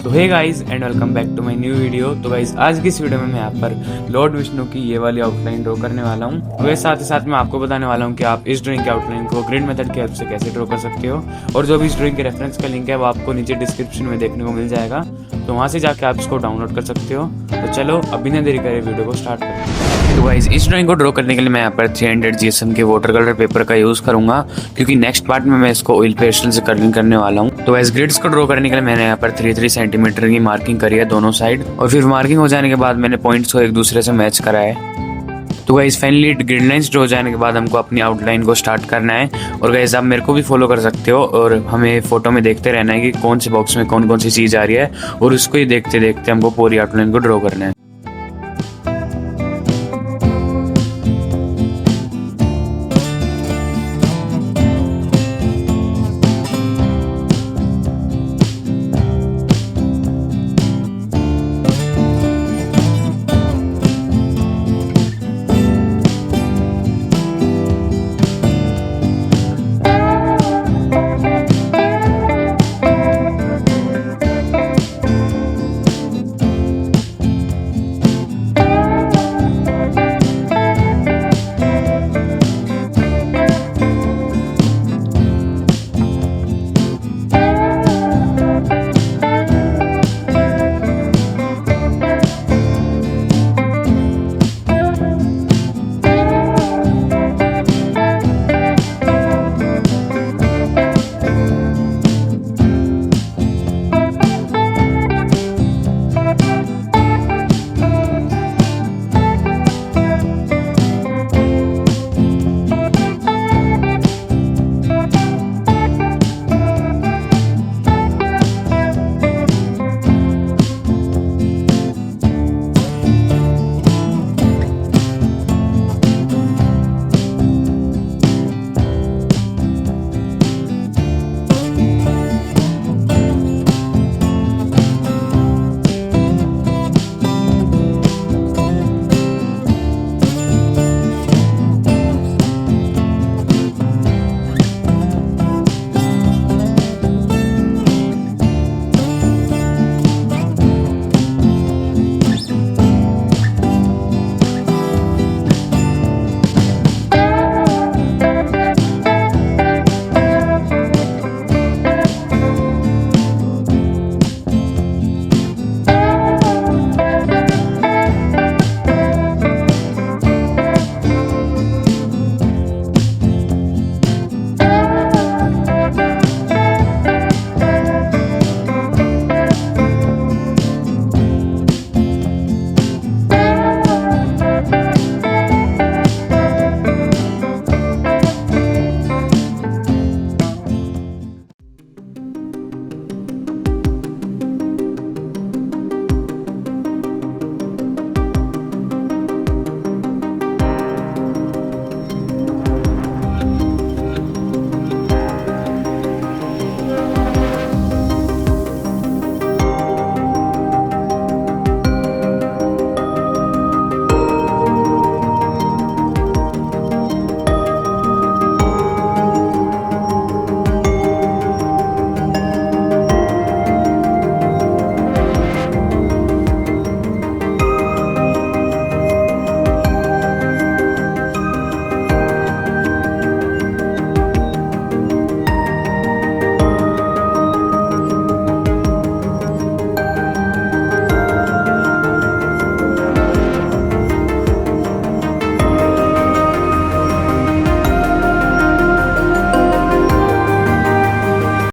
तो hey guys and welcome back to my new video. तो guys आज की इस वीडियो में मैं यहाँ पर लॉर्ड विष्णु की ये वाली आउटलाइन ड्रॉ करने वाला हूँ। तो साथ ही साथ मैं आपको बताने वाला हूँ कि आप इस ड्राइंग की आउटलाइन को ग्रिड मेथड की हेल्प से कैसे ड्रॉ कर सकते हो। और जो भी इस ड्राइंग के रेफरेंस का लिंक है वो आपको नीचे डिस्क्रिप्शन में देखने को मिल जाएगा, तो वहाँ से जाके आप इसको डाउनलोड कर सकते हो। तो चलो अब बिना देरी करे वीडियो को स्टार्ट करते हैं। तो गाइस इस ड्राइंग को ड्रॉ करने के लिए मैं यहाँ पर 300 GSM के वाटर कलर पेपर का यूज करूंगा, क्योंकि नेक्स्ट पार्ट में मैं इसको ऑयल पेस्टल से कलरिंग करने वाला हूँ। तो गाइस ग्रिड्स को ड्रॉ करने के लिए मैंने यहाँ पर 3-3 सेंटीमीटर की मार्किंग करी है दोनों साइड, और फिर मार्किंग हो जाने के बाद मैंने पॉइंट्स को एक दूसरे से मैच करा है। तो guys finally grid lines draw हो जाने के बाद हमको अपनी आउटलाइन को स्टार्ट करना है। और गाइस आप मेरे को भी फॉलो कर सकते हो और हमें फोटो में देखते रहना है कि कौन से बॉक्स में कौन कौन सी चीज़ आ रही है, और उसको ही देखते देखते हमको पूरी आउटलाइन को ड्रॉ करना है।